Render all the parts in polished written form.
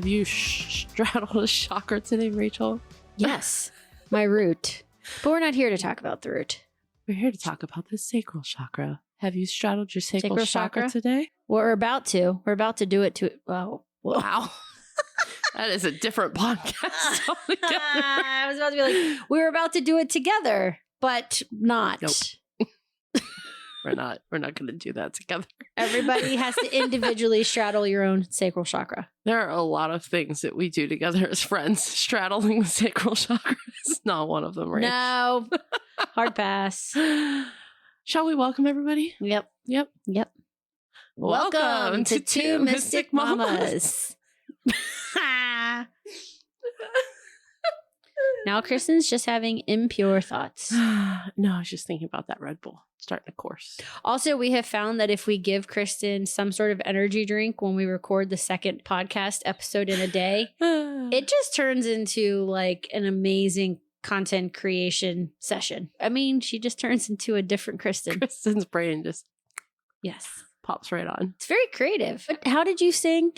Have you straddled a chakra today, Rachel? Yes, my root. But we're not here to talk about the root. We're here to talk about the sacral chakra. Have you straddled your sacral chakra today? We're about to. We're about to do it to... Oh, wow. That is a different podcast altogether. I was about to be like, we were about to do it together, but not. Nope. We're not going to do that together. Everybody has to individually straddle your own sacral chakra. There are a lot of things that we do together as friends. Straddling the sacral chakra is not one of them, right? No. Hard pass. Shall we welcome everybody? Yep. Welcome to Two Mystic Mamas. Now Krystyn's just having impure thoughts. No, I was just thinking about that Red Bull starting a course. Also, we have found that if we give Krystyn some sort of energy drink when we record the second podcast episode in a day, it just turns into like an amazing content creation session. I mean, she just turns into a different Krystyn. Krystyn's brain just pops right on. It's very creative. But how did you sing?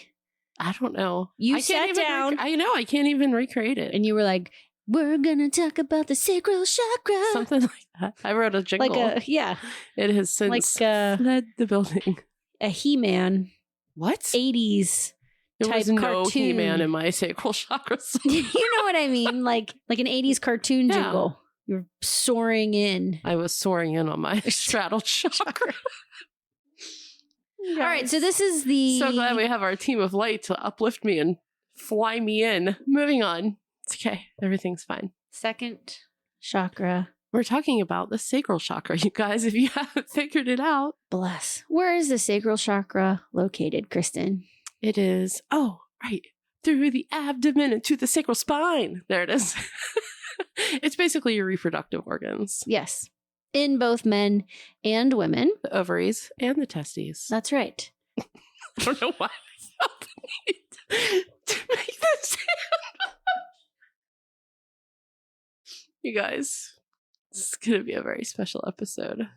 I don't know. You sat down. I know. I can't even recreate it. And you were like, we're going to talk about the sacral chakra. Something like that. I wrote a jingle. It has since fled the building. A He-Man. What? 80s there type was no cartoon. He-Man in my sacral chakra song. You know what I mean? Like an 80s cartoon jingle. You're soaring in. I was soaring in on my straddled chakra. All right, so this is the... So glad we have our team of light to uplift me and fly me in. Moving on. It's okay. Everything's fine. Second chakra. We're talking about the sacral chakra, you guys, if you haven't figured it out. Bless. Where is the sacral chakra located, Krystyn? It is, right, through the abdomen and to the sacral spine. There it is. It's basically your reproductive organs. Yes. In both men and women. The ovaries and the testes. That's right. I don't know why I felt the need to make this. You guys, this is going to be a very special episode.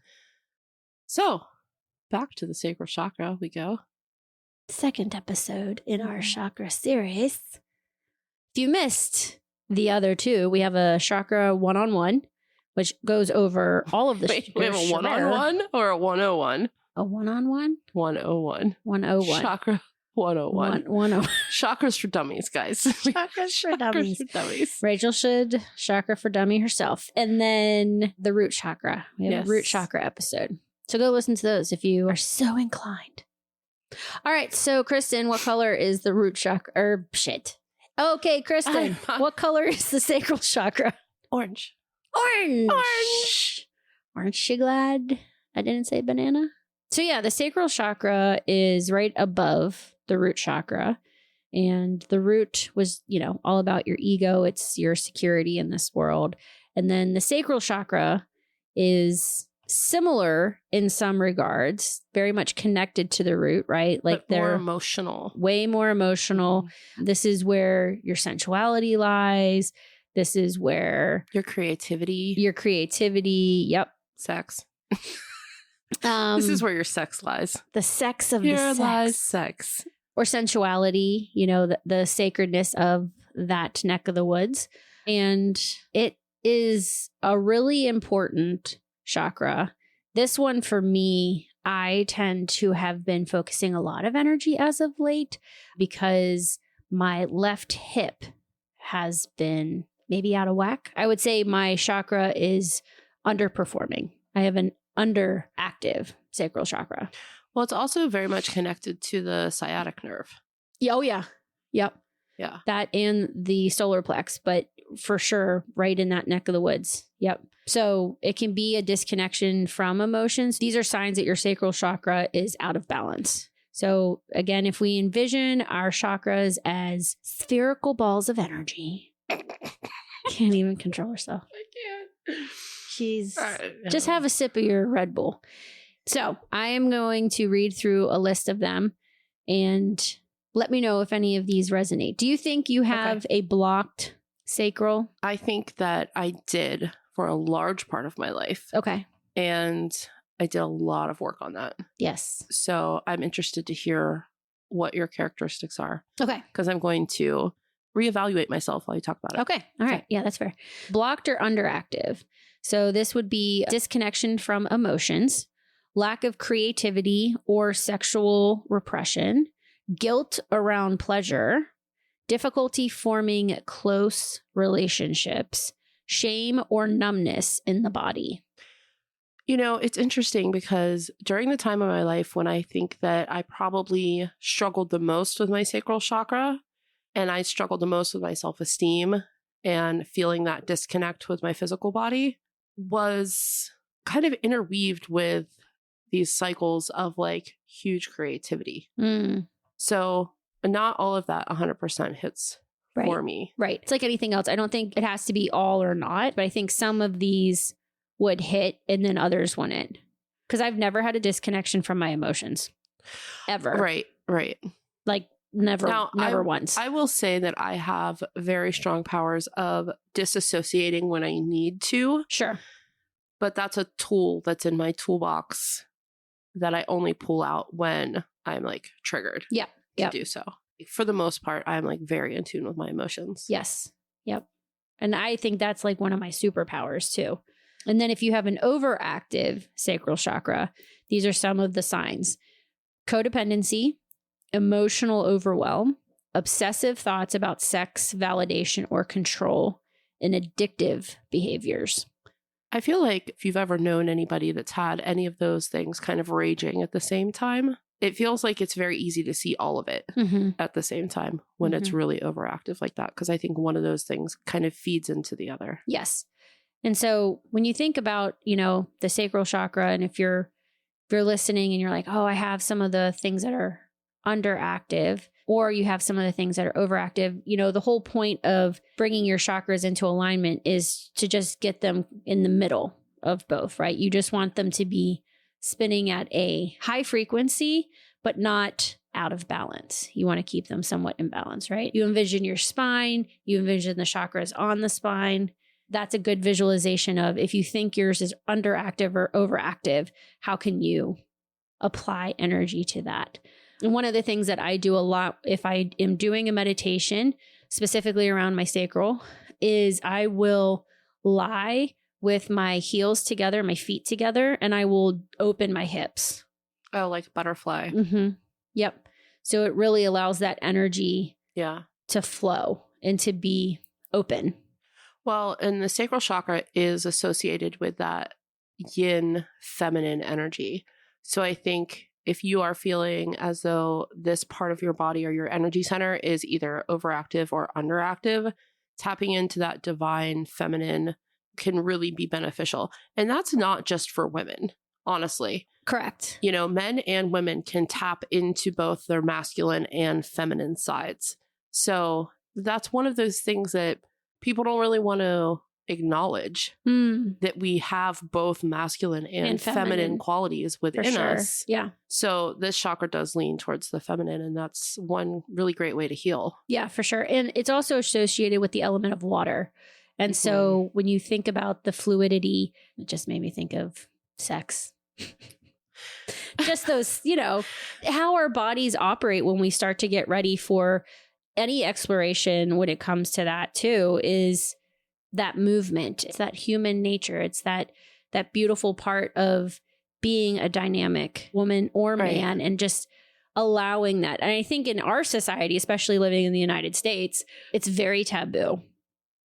So, back to the sacral chakra we go. Second episode in our chakra series. If you missed the other two, we have a chakra one-on-one, which goes over all of the... Wait, we have a one-on-one or a 101? A one-on-one? 101. 101. Chakra 101. 101. Chakras for dummies, guys. Chakras for dummies. For dummies. Rachel should chakra for dummy herself. And then the root chakra. We have a root chakra episode. So go listen to those if you are so inclined. All right. So, Krystyn, what color is the root chakra? Okay, Krystyn, what color is the sacral chakra? Orange. Aren't you glad I didn't say banana? So yeah, the sacral chakra is right above the root chakra. And the root was, all about your ego. It's your security in this world. And then the sacral chakra is similar in some regards, very much connected to the root, right? Like they're more emotional. Way more emotional. This is where your sensuality lies. This is where your creativity. Yep. Sex. This is where your sex lies. The sex of Here the sex. lies sex. Or sensuality, the sacredness of that neck of the woods. And it is a really important chakra. This one for me, I tend to have been focusing a lot of energy as of late because my left hip has been maybe out of whack. I would say my chakra is underperforming. I have an underactive sacral chakra. Well, it's also very much connected to the sciatic nerve. Oh, yeah. Yep. Yeah. That and the solar plex, but for sure, right in that neck of the woods. Yep. So it can be a disconnection from emotions. These are signs that your sacral chakra is out of balance. So again, if we envision our chakras as spherical balls of energy, can't even control herself. I can't. Just have a sip of your Red Bull. So I am going to read through a list of them and let me know if any of these resonate. Do you think you have a blocked sacral? I think that I did for a large part of my life. Okay. And I did a lot of work on that. Yes. So I'm interested to hear what your characteristics are. Okay. Because I'm going to reevaluate myself while you talk about it. Okay. All right. Yeah, that's fair. Blocked or underactive. So this would be disconnection from emotions, lack of creativity or sexual repression, guilt around pleasure, difficulty forming close relationships, shame or numbness in the body. You know, it's interesting because during the time of my life when I think that I probably struggled the most with my sacral chakra and I struggled the most with my self-esteem and feeling that disconnect with my physical body was kind of interweaved with these cycles of like huge creativity. So not all of that 100% hits for me. Right. It's like anything else. I don't think it has to be all or not, but I think some of these would hit and then others wouldn't. Because I've never had a disconnection from my emotions. Ever. Right. Like never once. I will say that I have very strong powers of disassociating when I need to. Sure. But that's a tool that's in my toolbox that I only pull out when I'm like triggered to do so. For the most part, I'm like very in tune with my emotions. Yes. Yep. And I think that's like one of my superpowers too. And then if you have an overactive sacral chakra, these are some of the signs: codependency, emotional overwhelm, obsessive thoughts about sex, validation, or control, and addictive behaviors. I feel like if you've ever known anybody that's had any of those things kind of raging at the same time, it feels like it's very easy to see all of it at the same time when it's really overactive like that. Because I think one of those things kind of feeds into the other. Yes. And so when you think about, you know, the sacral chakra, and if you're listening and you're like, oh, I have some of the things that are underactive, or you have some of the things that are overactive, you know, the whole point of bringing your chakras into alignment is to just get them in the middle of both, right? You just want them to be spinning at a high frequency, but not out of balance. You want to keep them somewhat in balance, right? You envision your spine, you envision the chakras on the spine. That's a good visualization of, if you think yours is underactive or overactive, how can you apply energy to that? And one of the things that I do a lot, if I am doing a meditation, specifically around my sacral, is I will lie with my heels together, my feet together, and I will open my hips. Oh, like a butterfly. Yep. So it really allows that energy to flow and to be open. Well, and the sacral chakra is associated with that yin feminine energy. So I think if you are feeling as though this part of your body or your energy center is either overactive or underactive, tapping into that divine feminine can really be beneficial. And that's not just for women, honestly. Correct. You know, men and women can tap into both their masculine and feminine sides. So that's one of those things that people don't really want to acknowledge, that we have both masculine and feminine qualities within us. Yeah. So this chakra does lean towards the feminine, and that's one really great way to heal. Yeah, for sure. And it's also associated with the element of water. And so when you think about the fluidity, it just made me think of sex. Just those, you know, how our bodies operate when we start to get ready for any exploration when it comes to that too, is that movement. It's that human nature. It's that beautiful part of being a dynamic woman or man, and just allowing that. And I think in our society, especially living in the United States, it's very taboo.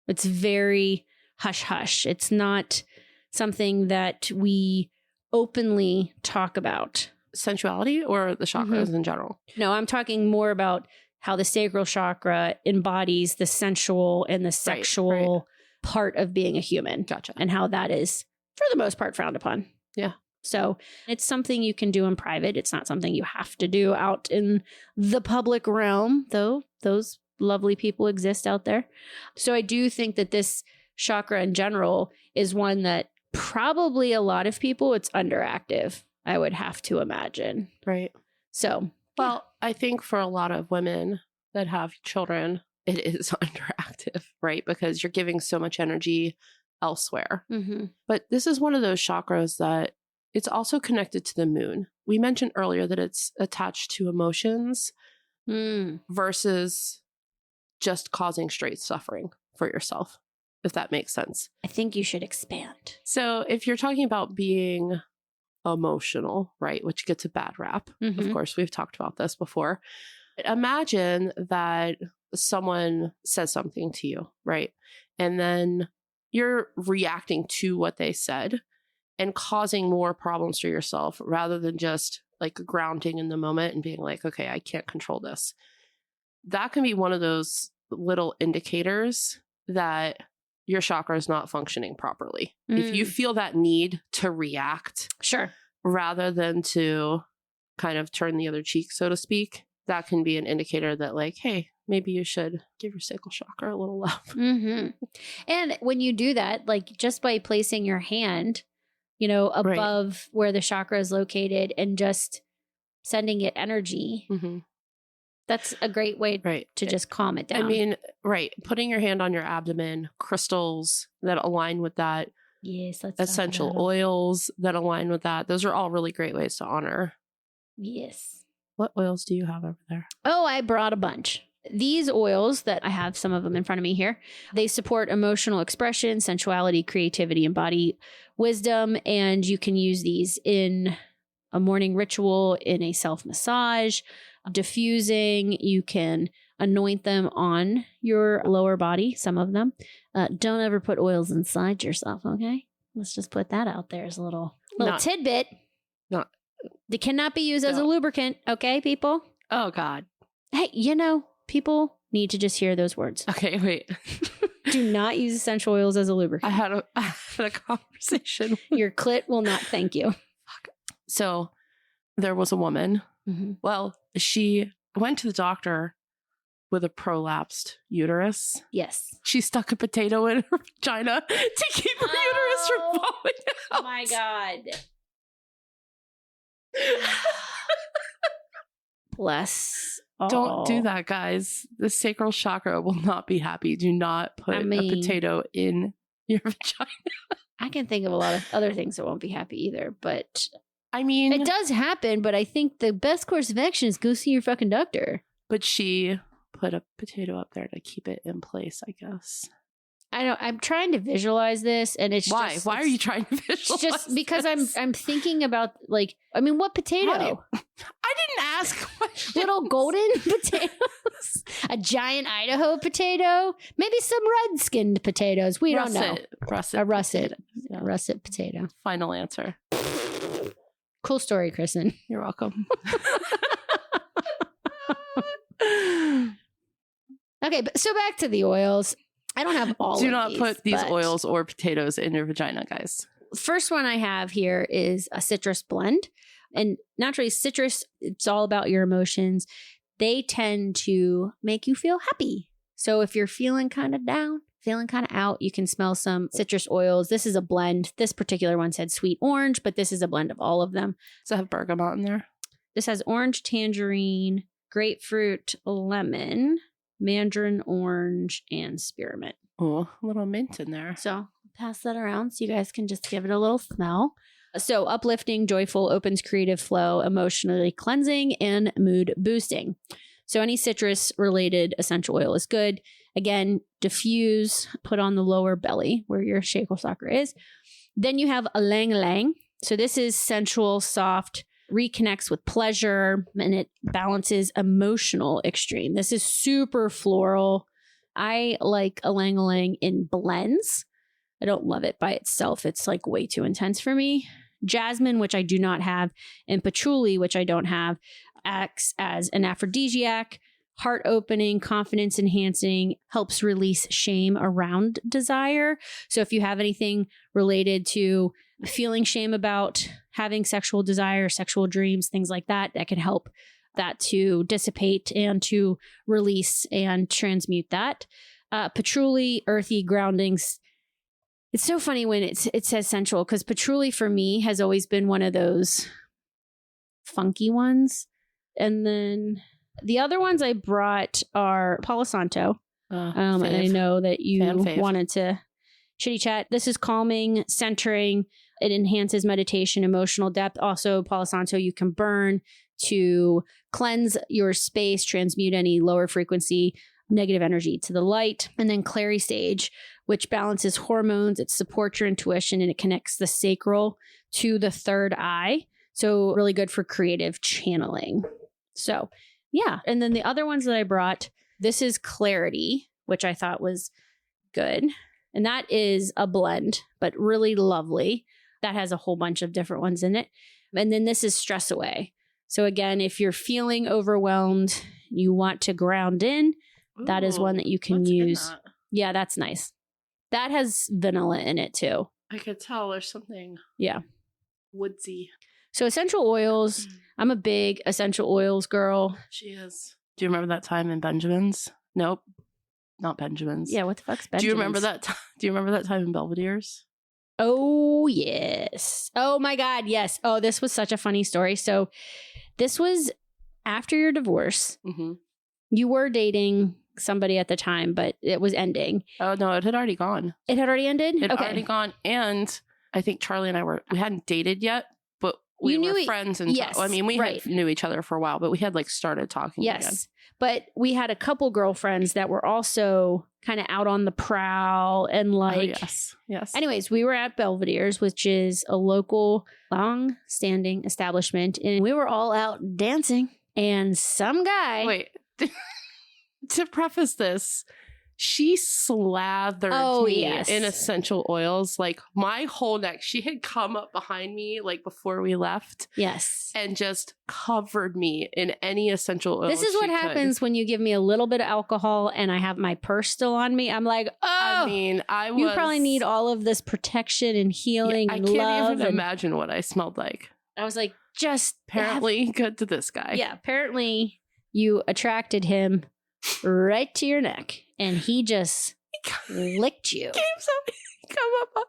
It's very hush hush. It's not something that we openly talk about. Sensuality or the chakras in general? No, I'm talking more about how the sacral chakra embodies the sensual and the sexual part of being a human. Gotcha. And how that is, for the most part, frowned upon. Yeah. So it's something you can do in private. It's not something you have to do out in the public realm, though those lovely people exist out there. So I do think that this chakra in general is one that probably a lot of people, it's underactive, I would have to imagine. Right. So, well, I think for a lot of women that have children, it is underactive, right? Because you're giving so much energy elsewhere. But this is one of those chakras that it's also connected to the moon. We mentioned earlier that it's attached to emotions. versus just causing straight suffering for yourself, if that makes sense. I think you should expand. So if you're talking about being emotional, right, which gets a bad rap, of course, we've talked about this before. Imagine that someone says something to you, right? And then you're reacting to what they said and causing more problems for yourself rather than just like grounding in the moment and being like, okay, I can't control this. That can be one of those little indicators that your chakra is not functioning properly. If you feel that need to react, sure, rather than to kind of turn the other cheek, so to speak, that can be an indicator that like, hey, maybe you should give your sacral chakra a little love. And when you do that, like just by placing your hand, you know, above where the chakra is located and just sending it energy, that's a great way to just calm it down. I mean, putting your hand on your abdomen, crystals that align with that. Yes, essential oils that align with that. Those are all really great ways to honor. Yes. What oils do you have over there? Oh, I brought a bunch. These oils that I have, some of them in front of me here, they support emotional expression, sensuality, creativity, and body wisdom. And you can use these in a morning ritual, in a self-massage, diffusing. You can anoint them on your lower body, some of them. Don't ever put oils inside yourself, okay? Let's just put that out there as a little tidbit. They cannot be used as a lubricant, okay, people? Oh, God. Hey, you know, people need to just hear those words. Okay, wait. Do not use essential oils as a lubricant. I had a conversation. Your clit will not thank you. So there was a woman. Well, she went to the doctor with a prolapsed uterus. Yes. She stuck a potato in her vagina to keep her uterus from falling out. Oh my God. Bless. Don't do that, guys. The sacral chakra will not be happy. Do not put a potato in your vagina. I can think of a lot of other things that won't be happy either, but I mean, it does happen, but I think the best course of action is go see your fucking doctor. But she put a potato up there to keep it in place, I guess. I know. I'm trying to visualize this, and it's why? Just, why are you trying to visualize? Just because this? I'm thinking about like, I mean, what potato? I didn't ask questions. Little golden potatoes, a giant Idaho potato, maybe some red-skinned potatoes. We don't know. Russet. A russet, yeah. A russet potato. Final answer. Cool story, Krystyn. You're welcome. Okay, but so back to the oils. I don't have all. Do not put these oils or potatoes in your vagina, guys. First one I have here is a citrus blend. And naturally, citrus, it's all about your emotions. They tend to make you feel happy. So if you're feeling kind of down, feeling kind of out, you can smell some citrus oils. This is a blend. This particular one said sweet orange, but this is a blend of all of them. Does it have bergamot in there? This has orange, tangerine, grapefruit, lemon, mandarin orange, and spearmint. Oh, a little mint in there. So pass that around so you guys can just give it a little smell. So uplifting, joyful, opens creative flow, emotionally cleansing, and mood boosting. So any citrus related essential oil is good. Again, diffuse, put on the lower belly where your sacral chakra is. Then you have ylang ylang. So this is sensual, soft, reconnects with pleasure, and it balances emotional extreme. This is super floral. I like ylang ylang in blends. I don't love it by itself. It's like way too intense for me. Jasmine, which I do not have, and patchouli, which I don't have, acts as an aphrodisiac, heart opening, confidence enhancing, helps release shame around desire. So if you have anything related to feeling shame about having sexual desire, sexual dreams, things like that, that can help that to dissipate and to release and transmute that. Patchouli, earthy groundings. It's so funny when it says sensual, because patchouli for me has always been one of those funky ones. And then the other ones I brought are Palo Santo. And I know that you wanted to chitty chat. This is calming, centering. It enhances meditation, emotional depth. Also, Palo Santo you can burn to cleanse your space, transmute any lower frequency negative energy to the light. And then Clary Sage, which balances hormones. It supports your intuition and it connects the sacral to the third eye. So really good for creative channeling. So yeah. And then the other ones that I brought, this is Clarity, which I thought was good. And that is a blend, but really lovely. That has a whole bunch of different ones in it. And then this is Stress Away. So again, if you're feeling overwhelmed, you want to ground in, that is one that you can use. Yeah, that's nice. That has vanilla in it too. I could tell there's something woodsy. So essential oils, I'm a big essential oils girl. She is. Do you remember that time in Benjamin's? Nope. Not Benjamin's. Yeah, what the fuck's Benjamin's? Do you remember that? Do you remember that time in Belvedere's? Oh, yes. Oh, my God. Yes. Oh, this was such a funny story. So this was after your divorce. Mm-hmm. You were dating somebody at the time, but it was ending. Oh, no, it had already gone. It had already ended? It had already gone. And I think Charlie and I we hadn't dated yet, but we were friends. And yes, I mean, we knew each other for a while, but we had started talking again. But we had a couple girlfriends that were also kind of out on the prowl and yes. Anyways, we were at Belvedere's, which is a local long-standing establishment, and we were all out dancing. And some guy... Wait, to preface this, she slathered me in essential oils. My whole neck. She had come up behind me before we left. Yes. And just covered me in any essential oil. This is what happens when you give me a little bit of alcohol and I have my purse still on me. I'm like, oh, you probably need all of this protection and healing and love. I can't even imagine what I smelled like. I was like, apparently good to this guy. Yeah, apparently you attracted him right to your neck, and he just licked you. Come up.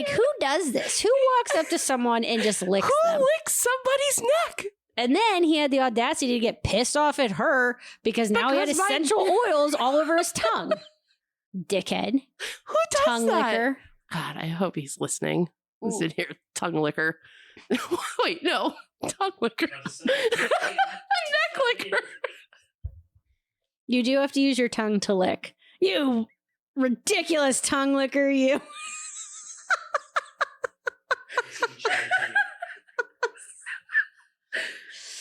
Who does this? Who walks up to someone and just licks them? Who licks somebody's neck? And then he had the audacity to get pissed off at her because now he had essential oils all over his tongue. Dickhead. Who does tongue that? licker. God, I hope he's listening. Listen here, tongue licker. Wait, no. Tongue licker. Neck licker. You do have to use your tongue to lick. You ridiculous tongue licker, you.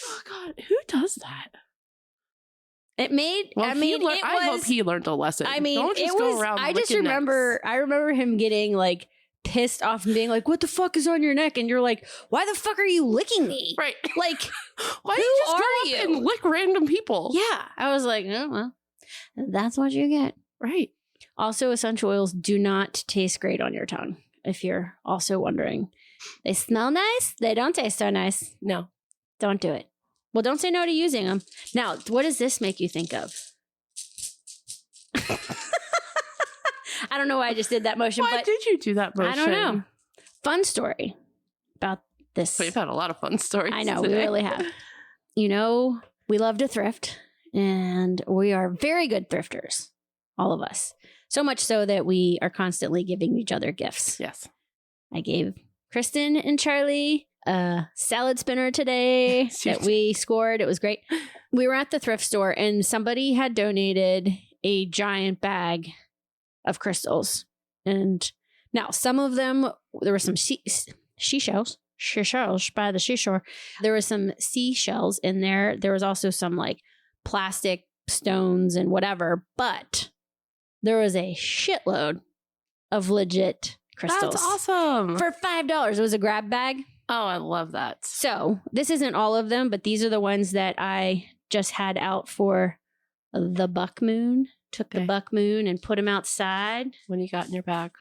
Oh, God. Who does that? It made, well, I hope he learned a lesson. I mean, don't just go around I just remember, necks. I remember him getting pissed off and being like, what the fuck is on your neck? And you're like, why the fuck are you licking me? Right. Why do you just go up and lick random people? Yeah. I was like, oh, well, that's what you get. Right. Also, essential oils do not taste great on your tongue, if you're also wondering. They smell nice. They don't taste so nice. No. Don't do it. Well, don't say no to using them. Now, what does this make you think of? I don't know why I just did that motion. Why did you do that motion? I don't know. Fun story about this. We've had a lot of fun stories. I know, today. we really have. We love to thrift, and we are very good thrifters, all of us. So much so that we are constantly giving each other gifts. Yes. I gave Krystyn and Charlie a salad spinner today that we scored. It was great. We were at the thrift store, and somebody had donated a giant bag of crystals. And now some of them, there were some seashells by the seashore. There was some seashells in there. There was also some plastic stones and whatever, but there was a shitload of legit crystals. That's awesome. For $5. It was a grab bag. Oh, I love that. So this isn't all of them, but these are the ones that I just had out for the buck moon. Took the buck moon and put him outside. When you got in your bag.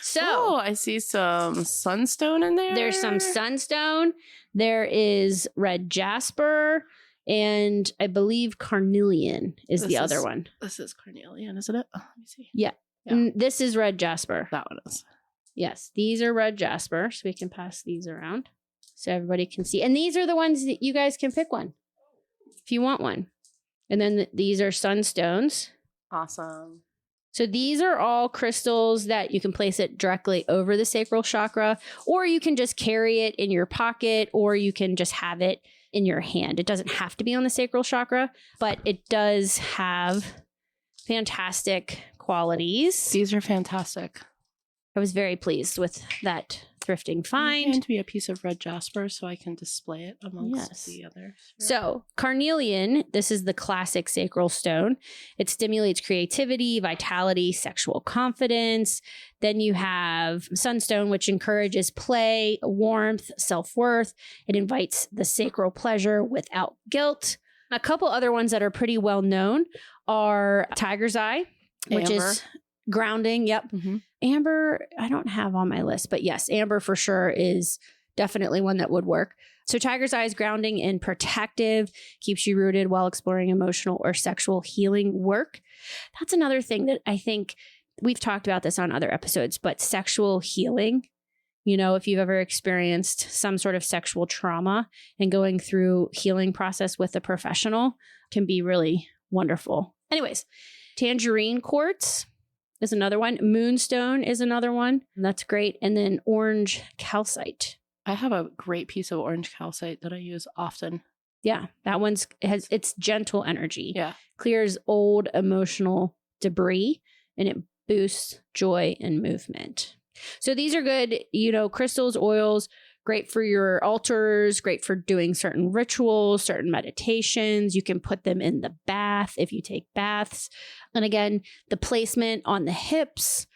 So I see some sunstone in there. There's some sunstone. There is red jasper. And I believe carnelian is the other one. This is carnelian, isn't it? Oh, let me see. Yeah. This is red jasper. That one is. Yes. These are red jasper. So we can pass these around so everybody can see. And these are the ones that you guys can pick one if you want one. And then these are sunstones. Awesome. So these are all crystals that you can place it directly over the sacral chakra, or you can just carry it in your pocket, or you can just have it in your hand. It doesn't have to be on the sacral chakra, but it does have fantastic qualities. These are fantastic. I was very pleased with that thrifting find. And to be a piece of red jasper so I can display it amongst the others. So carnelian, this is the classic sacral stone. It stimulates creativity, vitality, sexual confidence. Then you have sunstone, which encourages play, warmth, self-worth. It invites the sacral pleasure without guilt. A couple other ones that are pretty well known are tiger's eye, which is grounding. Yep. Mm-hmm. Amber, I don't have on my list, but yes, amber for sure is definitely one that would work. So tiger's eye is grounding and protective, keeps you rooted while exploring emotional or sexual healing work. That's another thing that I think we've talked about this on other episodes, but sexual healing, you know, if you've ever experienced some sort of sexual trauma and going through healing process with a professional can be really wonderful. Anyways, tangerine quartz is another one. Moonstone is another one. That's great. And then orange calcite. I have a great piece of orange calcite that I use often. Yeah, that it's gentle energy. Yeah. Clears old emotional debris and it boosts joy and movement. So these are good, you know, crystals, oils, great for your altars, great for doing certain rituals, certain meditations. You can put them in the bath if you take baths. And again, the placement on the hips,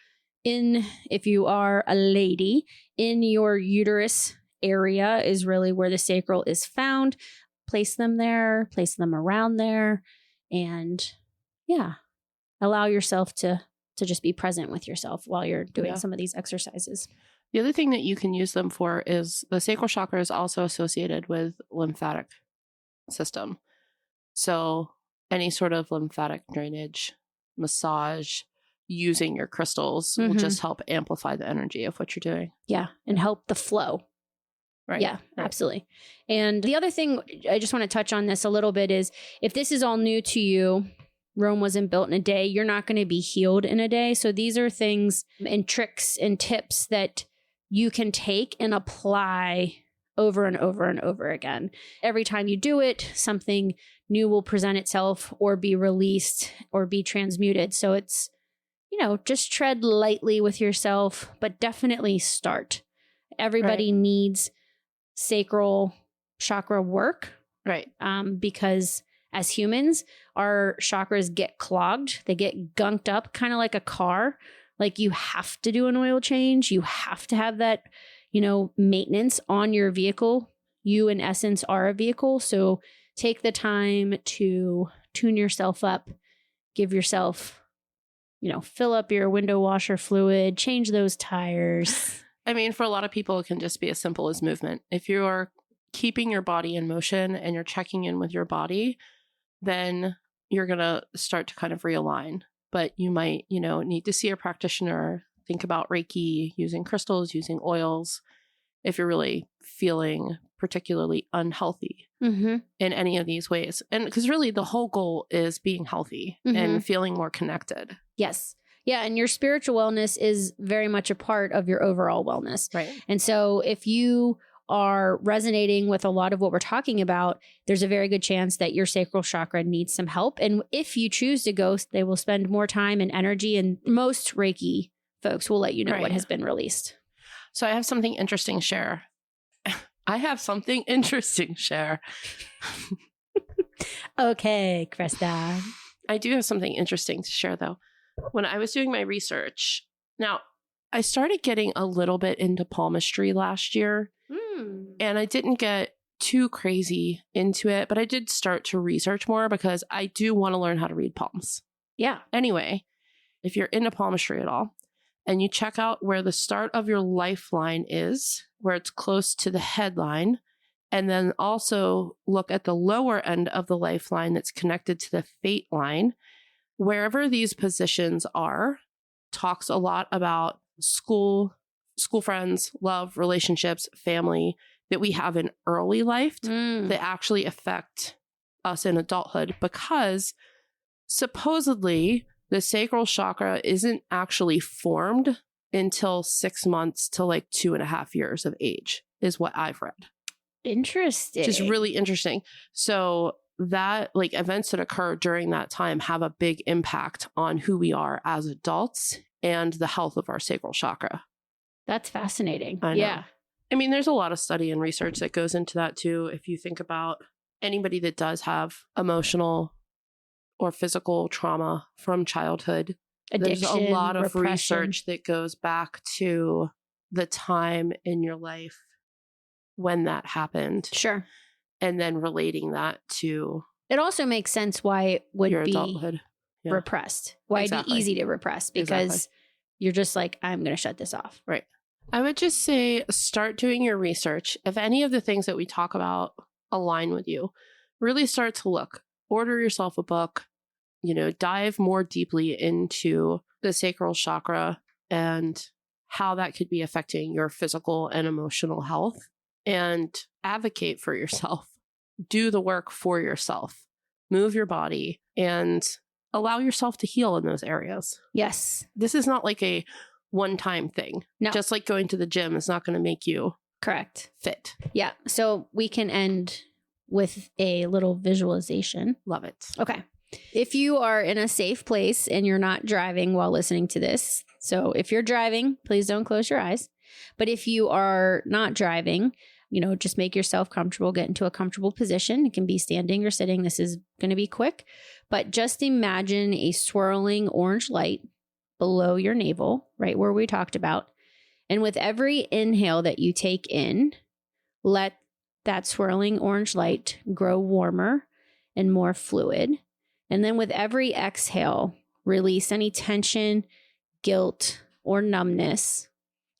if you are a lady, in your uterus area is really where the sacral is found. Place them there, place them around there, and allow yourself to just be present with yourself while you're doing some of these exercises. The other thing that you can use them for is the sacral chakra is also associated with lymphatic system. So any sort of lymphatic drainage, massage, using your crystals will just help amplify the energy of what you're doing. Yeah, and help the flow. Right. Yeah, right. Absolutely. And the other thing, I just want to touch on this a little bit, is if this is all new to you, Rome wasn't built in a day, you're not going to be healed in a day. So these are things and tricks and tips that you can take and apply over and over and over again. Every time you do it, something new will present itself or be released or be transmuted. So it's, you know, just tread lightly with yourself, but definitely start. Everybody needs sacral chakra work. Right. Because as humans, our chakras get clogged. They get gunked up, kind of like a car. Like you have to do an oil change. You have to have that, you know, maintenance on your vehicle. You, in essence, are a vehicle. So take the time to tune yourself up. Give yourself, you know, fill up your window washer fluid, change those tires. I mean, for a lot of people, it can just be as simple as movement. If you are keeping your body in motion and you're checking in with your body, then you're going to start to kind of realign. But you might, you know, need to see a practitioner, think about Reiki, using crystals, using oils, if you're really feeling particularly unhealthy in any of these ways. And because really the whole goal is being healthy and feeling more connected. Yes. Yeah. And your spiritual wellness is very much a part of your overall wellness. Right. And so if you are resonating with a lot of what we're talking about, there's a very good chance that your sacral chakra needs some help. And if you choose to go, they will spend more time and energy, and most Reiki folks will let you know what has been released. So I have something interesting to share. Okay, Krystyn. I do have something interesting to share, though. When I was doing my research, now I started getting a little bit into palmistry last year, and I didn't get too crazy into it, but I did start to research more because I do want to learn how to read palms. Yeah. Anyway, if you're into palmistry at all, and you check out where the start of your lifeline is, where it's close to the headline, and then also look at the lower end of the lifeline that's connected to the fate line, wherever these positions are, talks a lot about school friends, love, relationships, family that we have in early life that actually affect us in adulthood, because supposedly the sacral chakra isn't actually formed until 6 months to like 2.5 years of age, is what I've read. Interesting. Which is really interesting. So that like events that occur during that time have a big impact on who we are as adults and the health of our sacral chakra. That's fascinating. I know. Yeah. I mean, there's a lot of study and research that goes into that too. If you think about anybody that does have emotional or physical trauma from childhood, Addiction, there's a lot of repression. research that goes back to the time in your life when that happened. Sure. And then relating that to It also makes sense why it would your be adulthood. Yeah. repressed. Why it'd be easy to repress because you're just like, I'm going to shut this off. Right. I would just say start doing your research. If any of the things that we talk about align with you, really start to look. Order yourself a book, dive more deeply into the sacral chakra and how that could be affecting your physical and emotional health, and advocate for yourself. Do the work for yourself. Move your body and allow yourself to heal in those areas. Yes. This is not like a one-time thing. No. Just like going to the gym is not going to make you correct fit. Yeah. So we can end with a little visualization. Love it. Okay. If you are in a safe place and you're not driving while listening to this, so if you're driving, please don't close your eyes. But if you are not driving, just make yourself comfortable, get into a comfortable position. It can be standing or sitting. This is going to be quick, but just imagine a swirling orange light below your navel, right where we talked about. And with every inhale that you take in, let that swirling orange light grow warmer and more fluid. And then with every exhale, release any tension, guilt, or numbness,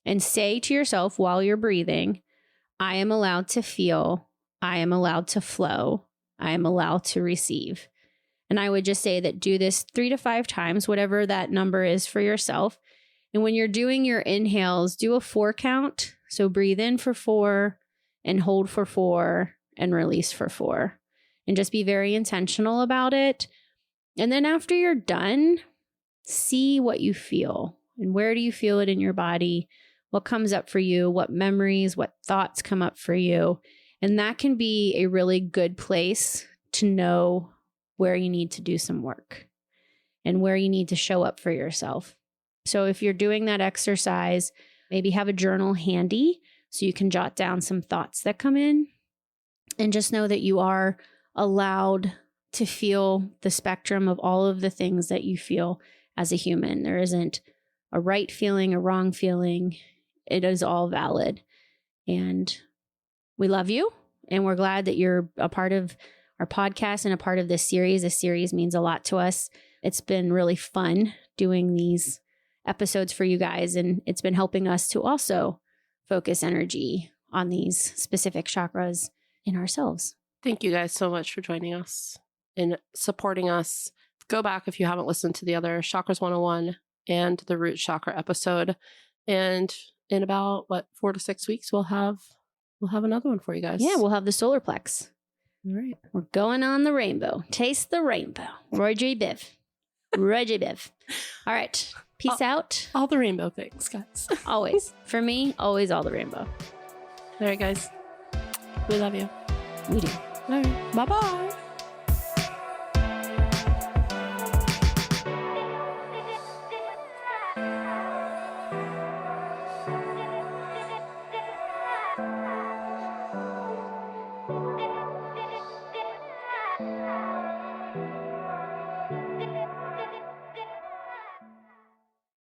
and say to yourself while you're breathing, I am allowed to feel, I am allowed to flow, I am allowed to receive. And I would just say that do this 3 to 5 times, whatever that number is for yourself. And when you're doing your inhales, do a 4 count. So breathe in for 4 and hold for 4 and release for 4. And just be very intentional about it. And then after you're done, see what you feel. And where do you feel it in your body? What comes up for you? What memories, what thoughts come up for you? And that can be a really good place to know where you need to do some work and where you need to show up for yourself. So if you're doing that exercise, maybe have a journal handy so you can jot down some thoughts that come in, and just know that you are allowed to feel the spectrum of all of the things that you feel as a human. There isn't a right feeling, a wrong feeling. It is all valid. And we love you. And we're glad that you're a part of our podcast and a part of this series. This series means a lot to us. It's been really fun doing these episodes for you guys. And it's been helping us to also focus energy on these specific chakras in ourselves. Thank you guys so much for joining us and supporting us. Go back if you haven't listened to the other Chakras 101 and the Root Chakra episode. And in about 4 to 6 weeks, we'll have another one for you guys. Yeah, we'll have the solar plex. All right. We're going on the rainbow. Taste the rainbow. Roy J. Biv. Roy J. Biv. All right. Peace out. All the rainbow things, guys. Always. For me, always all the rainbow. All right, guys. We love you. We do. All right. Bye-bye.